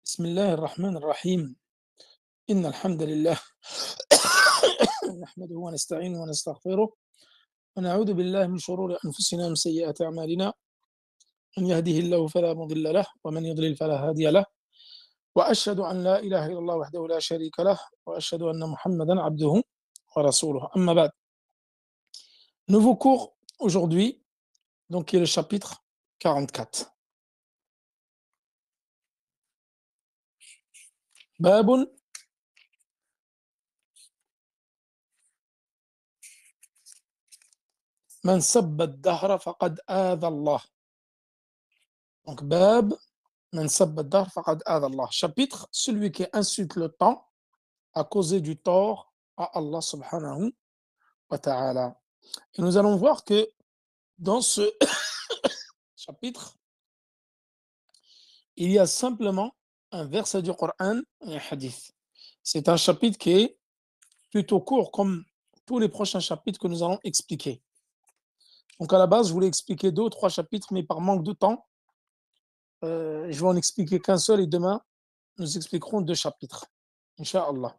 بسم الله الرحمن الرحيم إن الحمد لله نحمده ونستعينه ونستغفره ونعوذ بالله من شرور أنفسنا ومن سيئات أعمالنا من يهده الله فلا مضل له ومن يضلل فلا هادي له وأشهد أن لا إله إلا الله وحده لا شريك له وأشهد أن محمدا عبده ورسوله أما بعد. Nouveau cours aujourd'hui, donc qui est le chapitre 44. باب من سب الدهر فقد آذى الله. Donc bab من سب الدهر فقد آذى الله. Chapitre, celui qui insulte le temps a causé du tort à Allah subhanahu wa ta'ala. Et nous allons voir que dans ce chapitre, il y a simplement un verset du Coran et un hadith. C'est un chapitre qui est plutôt court, comme tous les prochains chapitres que nous allons expliquer. Donc à la base, je voulais expliquer 2 ou 3 chapitres, mais par manque de temps, je vais en expliquer qu'un seul et demain, nous expliquerons 2 chapitres. Inch'Allah.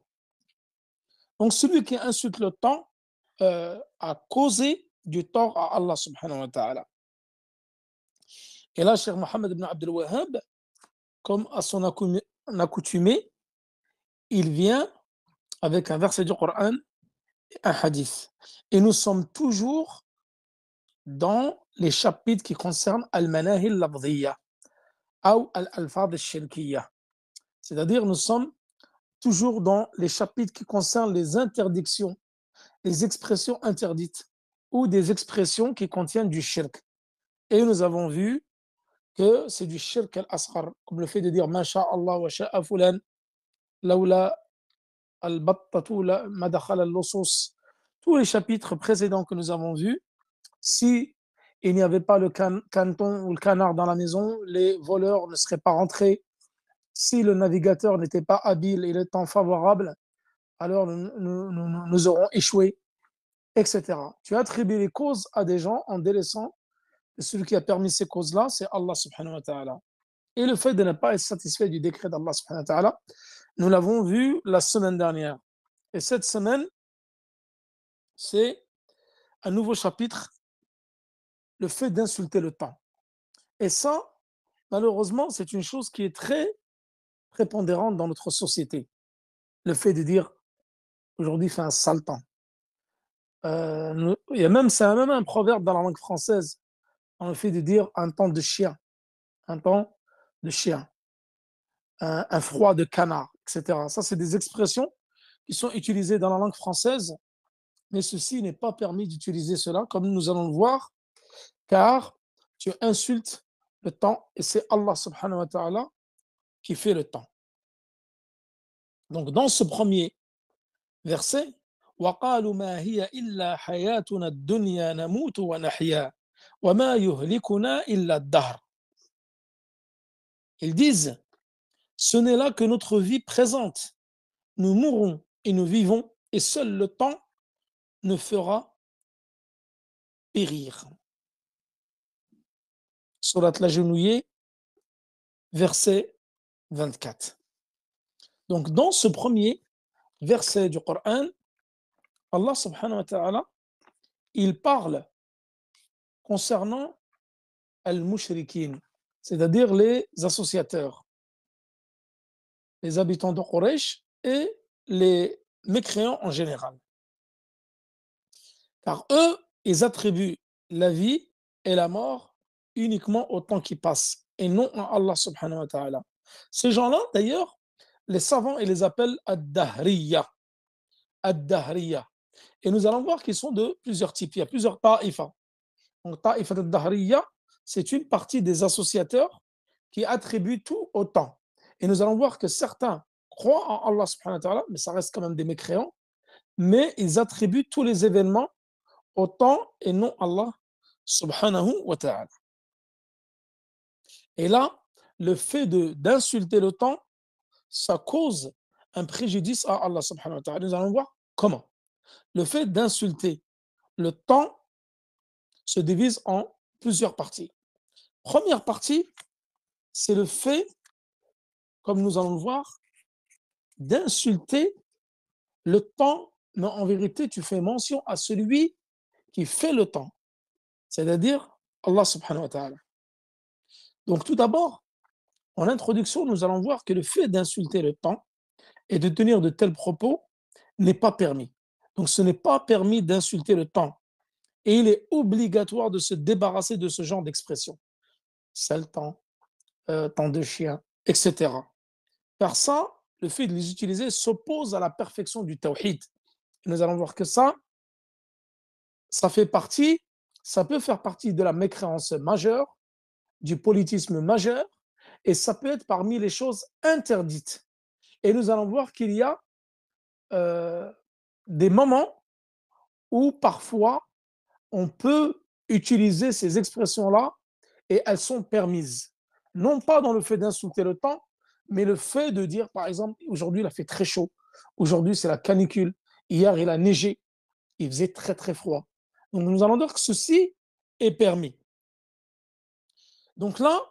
Donc celui qui insulte le temps a causé du tort à Allah subhanahu wa ta'ala. Et là, Cheikh Mohammed ibn Abdul Wahhab, comme à son accoutumé, il vient avec un verset du Coran et un hadith. Et nous sommes toujours dans les chapitres qui concernent al-manahi al-lafdhiyya ou al-alfaz al-shirkiyya. C'est-à-dire, nous sommes toujours dans les chapitres qui concernent les interdictions, les expressions interdites ou des expressions qui contiennent du shirk. Et nous avons vu que c'est du shirk al-asghar, comme le fait de dire Masha'Allah wa sha'a fulan, laula al-battatu ma dakhala al-lusus. Tous les chapitres précédents que nous avons vus, si il n'y avait pas le caneton ou le canard dans la maison, les voleurs ne seraient pas rentrés. Si le navigateur n'était pas habile et le temps favorable, alors nous aurons échoué, etc. Tu attribues les causes à des gens en délaissant celui qui a permis ces causes-là, c'est Allah subhanahu wa ta'ala. Et le fait de ne pas être satisfait du décret d'Allah subhanahu wa ta'ala, nous l'avons vu la semaine dernière. Et cette semaine, c'est un nouveau chapitre, le fait d'insulter le temps. Et ça, malheureusement, c'est une chose qui est très prépondérante dans notre société. Le fait de dire, aujourd'hui, fait un sale temps. C'est même un proverbe dans la langue française, on le fait de dire un temps de chien, un temps de chien, un froid de canard, etc. Ça, c'est des expressions qui sont utilisées dans la langue française, mais ceci n'est pas permis d'utiliser cela, comme nous allons le voir, car tu insultes le temps et c'est Allah subhanahu wa ta'ala qui fait le temps. Donc, dans ce premier verset, وَقَالُوا مَا هِيَ إِلَّا حَيَاتُنَا الدُّنْيَا نَمُوتُ وَنَحْيَا وَمَا يُهْلِكُنَا إِلَّا الدَّهْرُ. Ils disent, ce n'est là que notre vie présente. Nous mourrons et nous vivons, et seul le temps ne fera périr. Surat l'Agenouillé, verset 24. Donc, dans ce premier verset du Coran, Allah subhanahu wa ta'ala, il parle concernant al-mushrikin, c'est-à-dire les associateurs, les habitants de Quraysh et les mécréants en général. Car eux, ils attribuent la vie et la mort uniquement au temps qui passe et non à Allah subhanahu wa ta'ala. Ces gens-là, d'ailleurs, les savants, ils les appellent ad-dahriya. Ad-dahriya. Et nous allons voir qu'ils sont de plusieurs types. Il y a plusieurs ta'ifa. Donc, ta'ifa ad-dahriya, c'est une partie des associateurs qui attribuent tout au temps. Et nous allons voir que certains croient en Allah subhanahu wa ta'ala, mais ça reste quand même des mécréants, mais ils attribuent tous les événements au temps et non Allah subhanahu wa ta'ala. Et là, le fait d'insulter le temps, ça cause un préjudice à Allah subhanahu wa ta'ala. Nous allons voir comment. Le fait d'insulter le temps se divise en plusieurs parties. Première partie, c'est le fait, comme nous allons le voir, d'insulter le temps, mais en vérité, tu fais mention à celui qui fait le temps, c'est-à-dire Allah subhanahu wa ta'ala. Donc tout d'abord, en introduction, nous allons voir que le fait d'insulter le temps et de tenir de tels propos n'est pas permis. Donc ce n'est pas permis d'insulter le temps. Et il est obligatoire de se débarrasser de ce genre d'expression. Sale temps, temps de chien, etc. Car ça, le fait de les utiliser s'oppose à la perfection du tawhid. Nous allons voir que ça fait partie, ça peut faire partie de la mécréance majeure, du politisme majeur, et ça peut être parmi les choses interdites. Et nous allons voir qu'il y a euh, des moments où parfois on peut utiliser ces expressions-là et elles sont permises. Non pas dans le fait d'insulter le temps, mais le fait de dire, par exemple, aujourd'hui il a fait très chaud, aujourd'hui c'est la canicule, hier il a neigé, il faisait très très froid. Donc nous allons dire que ceci est permis. Donc là,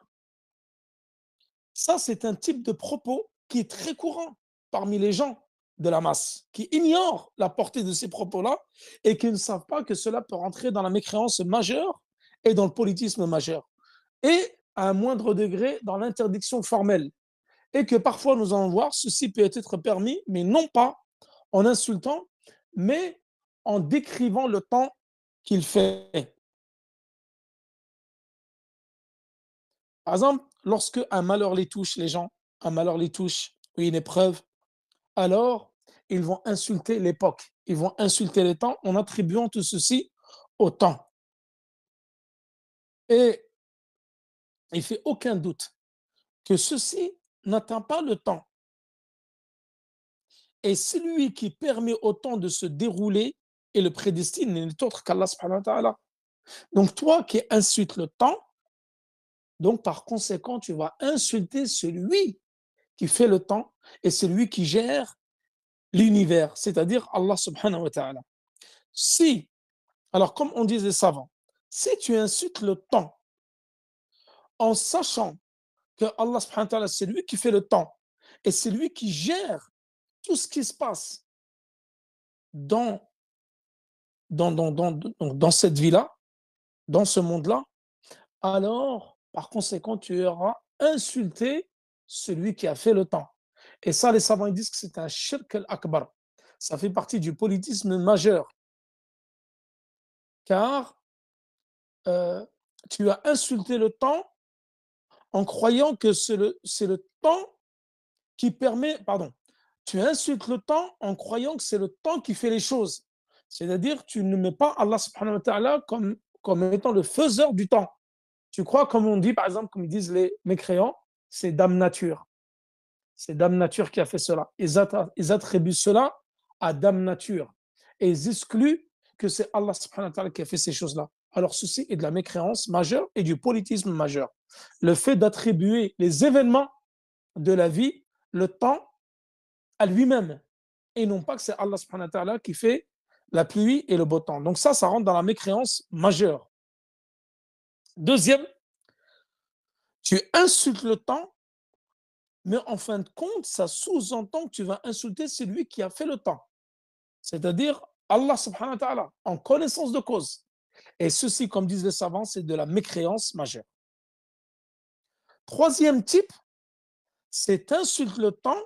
ça c'est un type de propos qui est très courant parmi les gens de la masse, qui ignorent la portée de ces propos-là et qui ne savent pas que cela peut rentrer dans la mécréance majeure et dans le politisme majeur. Et à un moindre degré dans l'interdiction formelle. Et que parfois nous allons voir, ceci peut être permis, mais non pas en insultant, mais en décrivant le temps qu'il fait. Par exemple, lorsque un malheur les touche, les gens, un malheur les touche, ou une épreuve, alors ils vont insulter l'époque, ils vont insulter les temps en attribuant tout ceci au temps. Et il ne fait aucun doute que ceci n'atteint pas le temps. Et celui qui permet au temps de se dérouler et le prédestine n'est autre qu'Allah subhanahu wa ta'ala. Donc toi qui insultes le temps, donc par conséquent, tu vas insulter celui qui fait le temps et celui qui gère l'univers, c'est-à-dire Allah subhanahu wa ta'ala. Si, alors comme on dit les savants, si tu insultes le temps en sachant que Allah subhanahu wa ta'ala, c'est lui qui fait le temps et c'est lui qui gère tout ce qui se passe dans, dans cette vie-là, dans ce monde-là, alors, par conséquent, tu auras insulté celui qui a fait le temps. Et ça, les savants disent que c'est un shirk al-akbar. Ça fait partie du politisme majeur, car euh, tu as insulté le temps en croyant que c'est le temps qui permet, pardon, tu insultes le temps en croyant que c'est le temps qui fait les choses. C'est-à-dire, tu ne mets pas Allah subhanahu wa ta'ala comme étant le faiseur du temps. Tu crois, comme on dit, par exemple, comme ils disent les mécréants, c'est Dame Nature. C'est Dame Nature qui a fait cela. Ils attribuent cela à Dame Nature. Et ils excluent que c'est Allah subhanahu wa ta'ala qui a fait ces choses-là. Alors ceci est de la mécréance majeure et du politisme majeur. Le fait d'attribuer les événements de la vie, le temps, à lui-même. Et non pas que c'est Allah subhanahu wa ta'ala qui fait la pluie et le beau temps. Donc ça rentre dans la mécréance majeure. Deuxième, tu insultes le temps, mais en fin de compte, ça sous-entend que tu vas insulter celui qui a fait le temps, c'est-à-dire Allah subhanahu wa ta'ala, en connaissance de cause. Et ceci, comme disent les savants, c'est de la mécréance majeure. Troisième type, c'est insulte le temps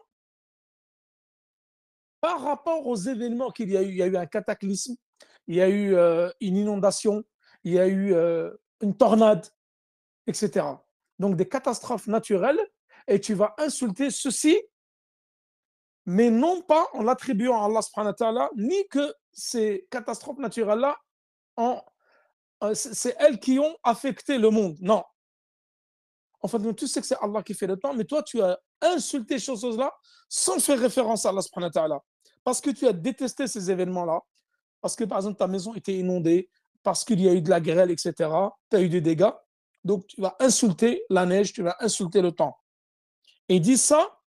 par rapport aux événements qu'il y a eu. Il y a eu un cataclysme, il y a eu une inondation, il y a eu une tornade, etc. Donc des catastrophes naturelles, et tu vas insulter ceci, mais non pas en l'attribuant à Allah subhanahu wa ta'ala, ni que ces catastrophes naturelles-là, c'est elles qui ont affecté le monde. Non. En fait, tu sais que c'est Allah qui fait le temps, mais toi, tu as insulté ces choses-là sans faire référence à Allah subhanahu wa ta'ala. Parce que tu as détesté ces événements-là, parce que, par exemple, ta maison était inondée, parce qu'il y a eu de la grêle, etc. Tu as eu des dégâts. Donc, tu vas insulter la neige, tu vas insulter le temps. Et dit ça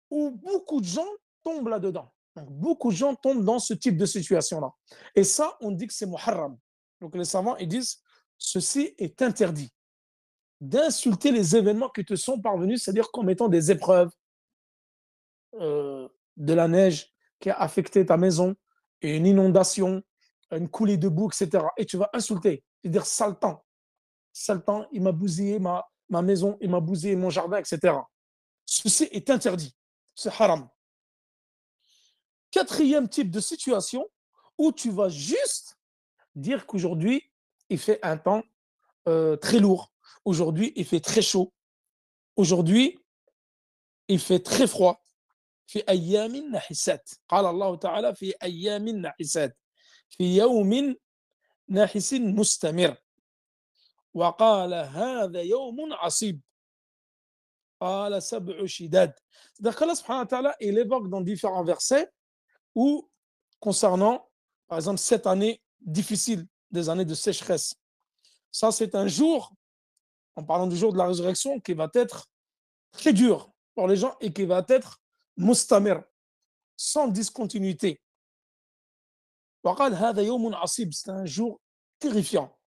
où beaucoup de gens tombent là-dedans. Donc, beaucoup de gens tombent dans ce type de situation-là. Et ça, on dit que c'est muharram. Donc, les savants, ils disent, ceci est interdit. d'insulter les événements qui te sont parvenus, c'est-à-dire comme étant des épreuves, de la neige qui a affecté ta maison, une inondation, une coulée de boue, etc. Et tu vas insulter, c'est-à-dire Saltan. Saltan, il m'a bousillé ma maison, il m'a bousillé mon jardin, etc. Ceci est interdit. C'est haram. Quatrième type de situation où tu vas juste dire qu'aujourd'hui, il fait un temps très lourd. Aujourd'hui, il fait très chaud. Aujourd'hui, il fait très froid. في أيام نحسات قال الله تعالى في أيام نحسات في يوم ناحس مستمر وقال هذا يوم عصيب قال سبع شداد. C'est-à-dire qu'Allah subhanahu wa ta'ala, il évoque dans différents versets où, concernant, par exemple, cette année difficile, des années de sécheresse, ça c'est un jour, en parlant du jour de la résurrection, qui va être très dur pour les gens et qui va être mustamir, sans discontinuité. وقال هذا يوم عصيب, c'est un jour terrifiant.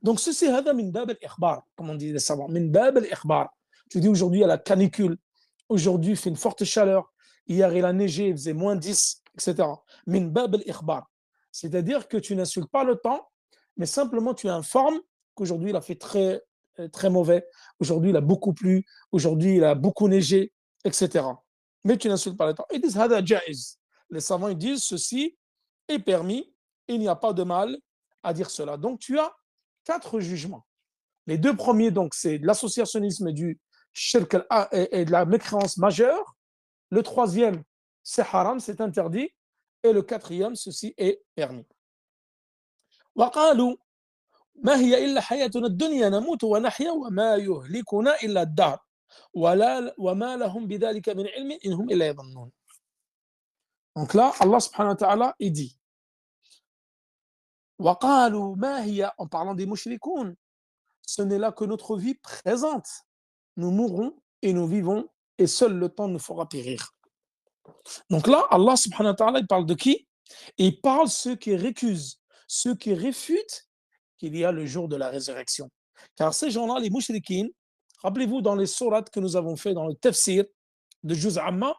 Donc ceci, هذا من باب الإخبار, comme on dit les savants, من باب الإخبار. Tu dis aujourd'hui il y a la canicule, aujourd'hui il fait une forte chaleur, hier il a neigé, il faisait -10, etc. من باب الإخبار, c'est-à-dire que tu n'insultes pas le temps, mais simplement tu informes qu'aujourd'hui il a fait très, très mauvais, aujourd'hui il a beaucoup plu, aujourd'hui il a beaucoup neigé, etc. Mais tu n'insultes pas le temps. Ils disent هذا جائز. Les savants ils disent ceci est permis, il n'y a pas de mal à dire cela. Donc tu as 4 jugements. Les 2 premiers, donc, c'est de l'associationnisme du shirk et de la mécréance majeure. Le 3e, c'est haram, c'est interdit. Et le 4e, ceci est permis. وقالوا ما هي إلا حياتنا الدنيا نموت ونحيا وما يهلكنا إلا الدهر وما لهم بذلك من علم إن هم إلا يظنون. Donc là, Allah subhanahu wa ta'ala, il dit وقالوا ما هي, en parlant des mushrikoun, ce n'est là que notre vie présente. Nous mourrons et nous vivons, et seul le temps nous fera périr. Donc là, Allah subhanahu wa ta'ala, il parle de qui? Il parle ceux qui récusent, ceux qui réfutent qu'il y a le jour de la résurrection. Car ces gens-là, les mushrikines, rappelez-vous dans les sourates que nous avons fait dans le tafsir de Juz Amma,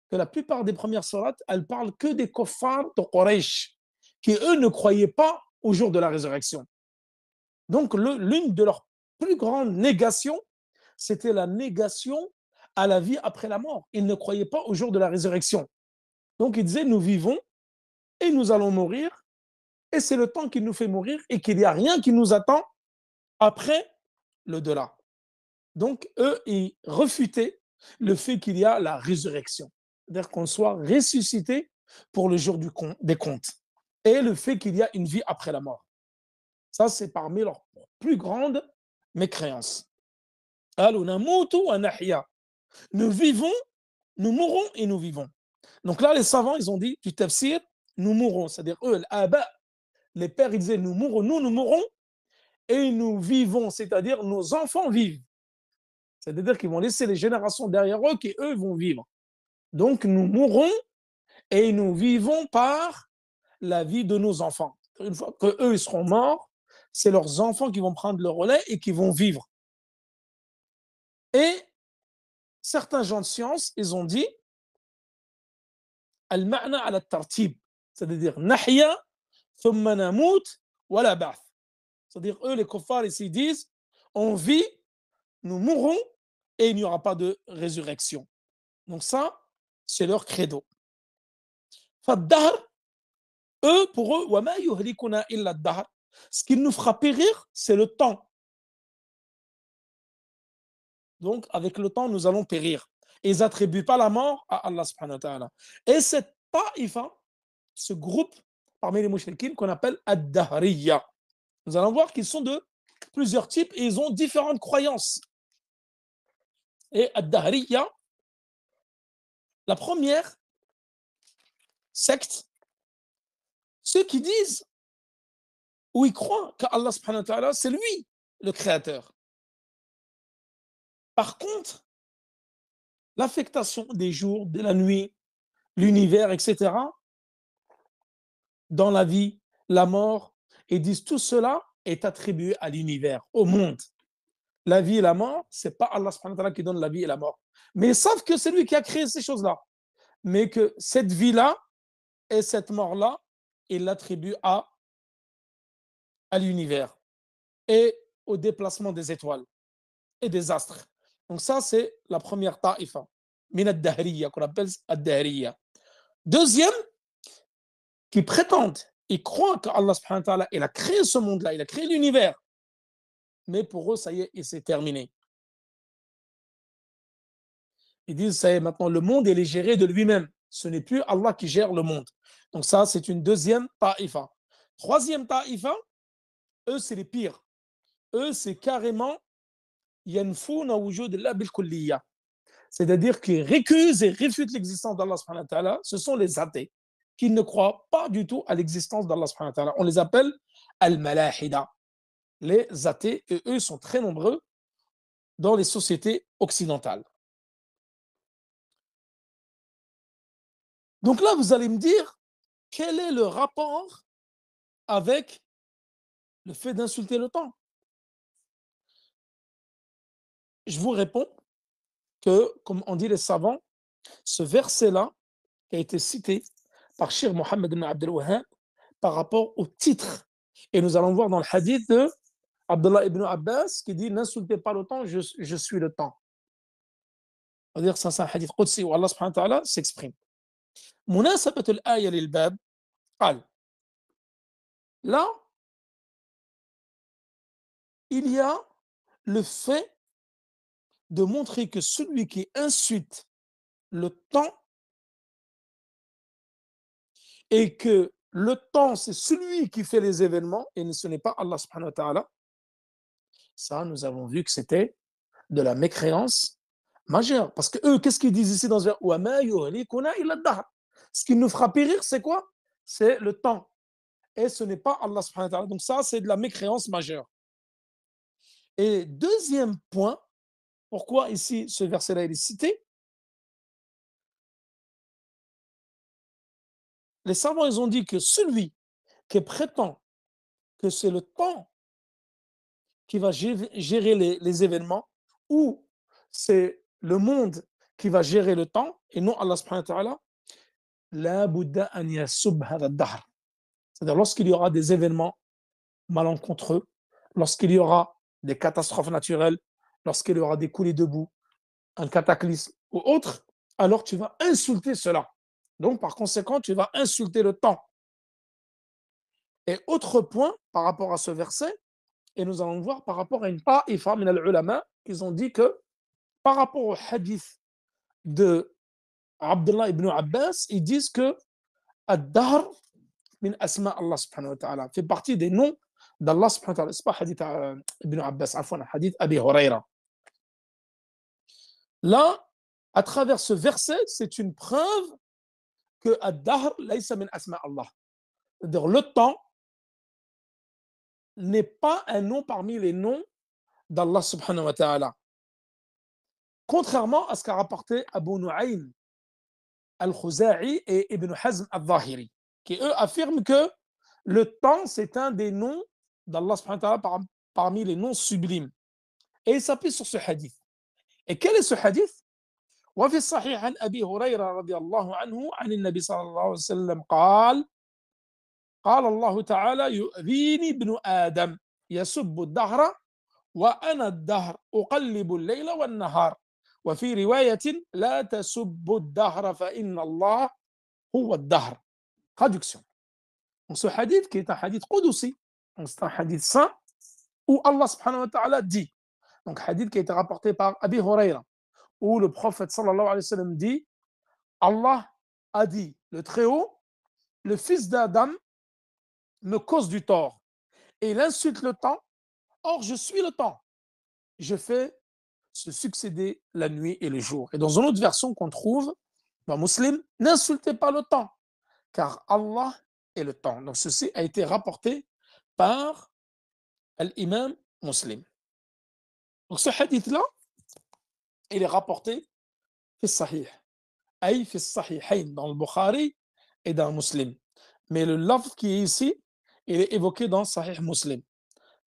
que la plupart des premières sourates, elles parlent que des kuffars de Quraysh, qui eux ne croyaient pas au jour de la résurrection. Donc l'une de leurs plus grandes négations, c'était la négation à la vie après la mort. Ils ne croyaient pas au jour de la résurrection. Donc ils disaient, nous vivons et nous allons mourir, et c'est le temps qui nous fait mourir et qu'il n'y a rien qui nous attend après le delà. Donc eux, ils refutaient le fait qu'il y a la résurrection, c'est-à-dire qu'on soit ressuscité pour le jour des comptes, et le fait qu'il y a une vie après la mort. Ça, c'est parmi leurs plus grandes mécréances. Nous vivons, nous mourons et nous vivons. Donc là, les savants, ils ont dit du tafsir, nous mourrons. C'est-à-dire, eux, les pères, ils disaient, nous mourons, nous mourons et nous vivons. C'est-à-dire, nos enfants vivent. C'est-à-dire qu'ils vont laisser les générations derrière eux qui, eux, vont vivre. Donc, nous mourrons et nous vivons par la vie de nos enfants. Une fois qu'eux, ils seront morts, c'est leurs enfants qui vont prendre le relais et qui vont vivre. Et certains gens de science, ils ont dit al-ma'na ala tartib, c'est-à-dire nahya thumma namut wala ba'th. C'est-à-dire eux, les kuffars, ici disent on vit, nous mourrons et il n'y aura pas de résurrection. Donc ça, c'est leur credo. Fad-dahr, eux, pour eux, wa ma yuhlikuna illa ad-dahr. Ce qui nous fera périr, c'est le temps. Donc, avec le temps, nous allons périr. Et ils n'attribuent pas la mort à Allah subhanahu wa ta'ala. Et cette ta'ifa, ce groupe parmi les mouchriquines qu'on appelle Ad-Dahriya. Nous allons voir qu'ils sont de plusieurs types et ils ont différentes croyances. Et Ad-Dahriya, la première secte, ceux qui disent ou ils croient qu'Allah subhanahu wa ta'ala, c'est lui le créateur. Par contre, l'affectation des jours, de la nuit, l'univers, etc., dans la vie, la mort, ils disent tout cela est attribué à l'univers, au monde. la vie et la mort, c'est pas Allah subhanahu wa ta'ala qui donne la vie et la mort. Mais ils savent que c'est lui qui a créé ces choses-là. Mais que cette vie-là et cette mort-là, il l'attribue à l'univers et au déplacement des étoiles et des astres. Donc ça, c'est la première ta'ifa, min ad-dahriya, qu'on appelle ad-dahriya. Deuxième, qui prétendent, ils croient qu'Allah subhanahu wa ta'ala, il a créé ce monde-là, il a créé l'univers. Mais pour eux, ça y est, et c'est terminé. Ils disent, ça y est, maintenant, le monde, il est géré de lui-même. Ce n'est plus Allah qui gère le monde. Donc ça, c'est une deuxième ta'ifa. Troisième ta'ifa, eux, c'est les pires. Eux, c'est carrément yanfouna wujud bil kulliya. C'est-à-dire qu'ils récusent et réfutent l'existence d'Allah subhanahu wa ta'ala. Ce sont les athées qui ne croient pas du tout à l'existence d'Allah subhanahu wa ta'ala. On les appelle al-malahida, les athées, et eux sont très nombreux dans les sociétés occidentales. Donc là, vous allez me dire, quel est le rapport avec le fait d'insulter le temps? Je vous réponds que, comme on dit les savants, ce verset-là qui a été cité par Cheikh Mohammed ibn Abdel Wahhab par rapport au titre. Et nous allons voir dans le hadith de Abdullah ibn Abbas qui dit n'insultez pas le temps, je suis le temps. C'est-à-dire ça, c'est un hadith qudsi où Allah subhanahu wa ta'ala s'exprime. مناسبة الآية للباب قال là il y a le fait de montrer que celui qui insulte le temps et que le temps c'est celui qui fait les événements et ce n'est pas Allah subhanahu wa ta'ala, ça nous avons vu que c'était de la mécréance majeure. Parce que eux, qu'est-ce qu'ils disent ici dans ce verset? Ce qui nous fera périr, c'est quoi? C'est le temps. Et ce n'est pas Allah subhanahu wa ta'ala. Donc ça, c'est de la mécréance majeure. Et deuxième point, pourquoi ici ce verset-là est cité? Les savants, ils ont dit que celui qui prétend que c'est le temps qui va gérer les événements, ou c'est le monde qui va gérer le temps, et non Allah subhanahu wa ta'ala, la Bouddha an yasub hada dahr. C'est-à-dire lorsqu'il y aura des événements malencontreux, lorsqu'il y aura des catastrophes naturelles, lorsqu'il y aura des coulées de boue, un cataclysme ou autre, alors tu vas insulter cela. Donc, par conséquent, tu vas insulter le temps. Et autre point par rapport à ce verset, et nous allons voir par rapport à une ta'ifa min al-ulama, ils ont dit que par rapport au hadith de Abdullah ibn Abbas, ils disent que ad-dahr min asma Allah subhanahu wa ta'ala fait partie des noms d'Allah subhanahu wa ta'ala. C'est pas hadith ibn Abbas, hadith Abi Huraira. Là, à travers ce verset, c'est une preuve que ad-dahr laysa min asma Allah. C'est-à-dire le temps n'est pas un nom parmi les noms d'Allah subhanahu wa ta'ala. Contrairement à ce qu'a rapporté Abu Nu'aym al-Khuza'i et Ibn Hazm al-Zahiri, qui eux affirment que le temps, c'est un des noms d'Allah subhanahu wa ta'ala parmi les noms sublimes. Et il s'appuie sur ce hadith. Et quel est ce hadith? وفي الصحيح عن أبي هريرة رضي الله عنه عن النبي صلى الله عليه وسلم قال الله تعالى يؤذيني ابن آدم يسب الدهر وأنا الدهر أقلب الليل والنهار وفي رواية لا تسبوا الدهر فإن الله هو الدهر. Traduction. Donc ce hadith qui est un hadith qudsi, c'est un hadith saint où Allah subhanahu wa ta'ala dit, donc hadith qui a été rapporté par Abi Huraira, où le prophète sallallahu alayhi wa sallam dit, Allah a dit, le Très-Haut, le fils d'Adam me cause du tort et il insulte le temps, or je suis le temps. Je fais se succéder la nuit et le jour. Et dans une autre version qu'on trouve dans Muslim, n'insultez pas le temps, car Allah est le temps. Donc ceci a été rapporté par l'imam Muslim. Donc ce hadith-là, il est rapporté fi sahih, aïe fi sahihayn, dans le Bukhari et dans Muslim. Mais le lafz qui est ici, il est évoqué dans Sahih Muslim.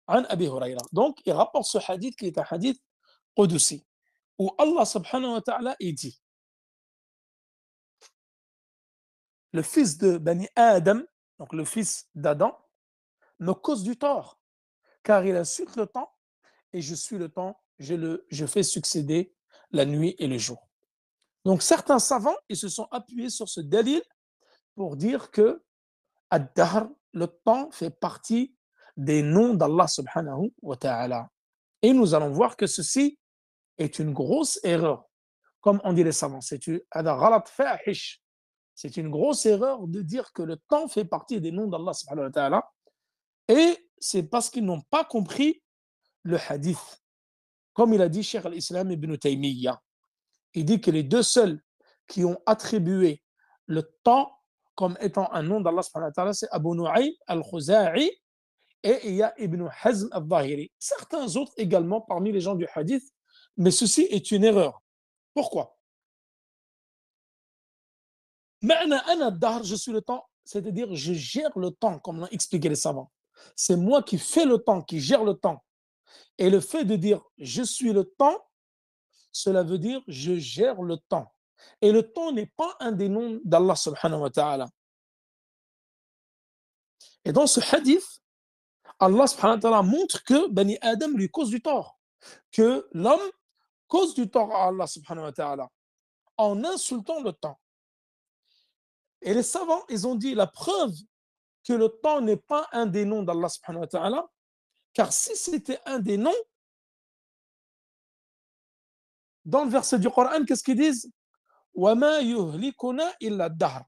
عن أبي هريرة. Donc, il rapporte ce hadith qui est un hadith Qudsi, où Allah subhanahu wa ta'ala il dit, le fils de Bani Adam, donc le fils d'Adam, me cause du tort, car il insulte le temps, et je suis le temps, je fais succéder la nuit et le jour. Donc certains savants, ils se sont appuyés sur ce dalil pour dire que Ad-Dahr, le temps, fait partie des noms d'Allah subhanahu wa ta'ala. Et nous allons voir que ceci est une grosse erreur. Comme on dit les savants, c'est une grosse erreur de dire que le temps fait partie des noms d'Allah subhanahu wa ta'ala. Et c'est parce qu'ils n'ont pas compris le hadith. Comme il a dit Cheikh al-Islam ibn Taymiyyah, il dit que les deux seuls qui ont attribué le temps comme étant un nom d'Allah subhanahu wa ta'ala, c'est Abu Nu'aym al-Khuza'i et il y a Ibn Hazm al-Zahiri. Certains autres également parmi les gens du hadith, mais ceci est une erreur. Pourquoi? Je suis le temps, c'est-à-dire je gère le temps, comme l'ont expliqué les savants. C'est moi qui fais le temps, qui gère le temps. Et le fait de dire je suis le temps, cela veut dire je gère le temps. Et le temps n'est pas un des noms d'Allah subhanahu wa ta'ala. Et dans ce hadith, Allah subhanahu wa ta'ala montre que Bani Adam lui cause du tort, que l'homme cause du tort à Allah subhanahu wa ta'ala en insultant le temps. Et les savants, ils ont dit la preuve que le temps n'est pas un des noms d'Allah subhanahu wa ta'ala, car si c'était un des noms, dans le verset du Coran, qu'est-ce qu'ils disent? وَمَا يُهْلِكُنَا إِلَّا الدَّهْرِ.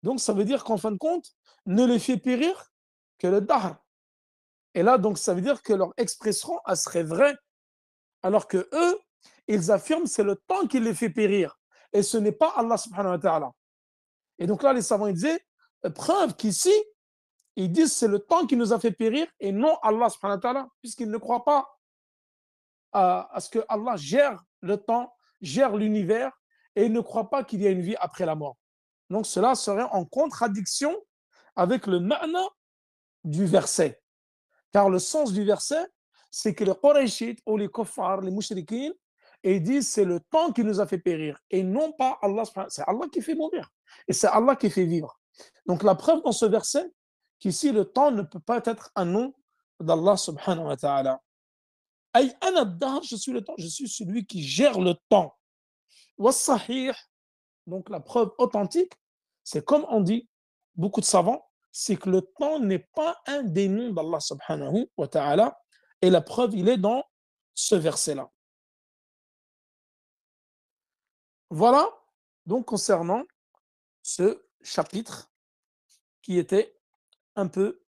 Donc ça veut dire qu'en fin de compte, ne les fait périr que le dahr. Et là, donc ça veut dire que leur expression, elle serait vraie, alors que eux, ils affirment c'est le temps qui les fait périr, et ce n'est pas Allah subhanahu wa ta'ala. Et donc là, les savants ils disaient, preuve qu'ici, ils disent c'est le temps qui nous a fait périr, et non Allah subhanahu wa ta'ala, puisqu'ils ne croient pas à ce que Allah gère le temps, gère l'univers, et ils ne croient pas qu'il y a une vie après la mort. Donc cela serait en contradiction avec le ma'na du verset. Car le sens du verset, c'est que les Qurayshites ou les kuffars, les mushrikines, ils disent c'est le temps qui nous a fait périr et non pas Allah. C'est Allah qui fait mourir et c'est Allah qui fait vivre. Donc la preuve dans ce verset, qu'ici le temps ne peut pas être un nom d'Allah subhanahu wa ta'ala. Ay ana ad-dahr, je suis le temps, je suis celui qui gère le temps. Was-sahih, donc la preuve authentique, c'est comme on dit, beaucoup de savants, c'est que le temps n'est pas un des noms d'Allah subhanahu wa ta'ala, et la preuve, il est dans ce verset-là. Voilà, donc concernant ce chapitre qui était un peu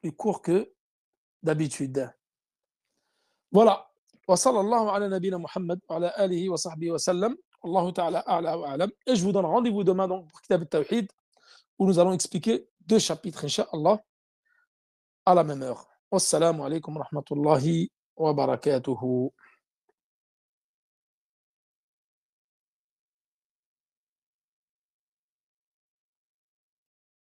plus court que d'habitude. Voilà. Wa sallallahu ala nabina Muhammad wa ala alihi wa sahbihi wa sallam. Allahu ta'ala a'la wa a'lam. Et je vous donne rendez-vous demain donc pour Kitab al-Tawhid, où nous allons expliquer 2 chapitres, Inch'Allah, à la même heure. Wassalamu alaikum wa rahmatullahi wa barakatuhu.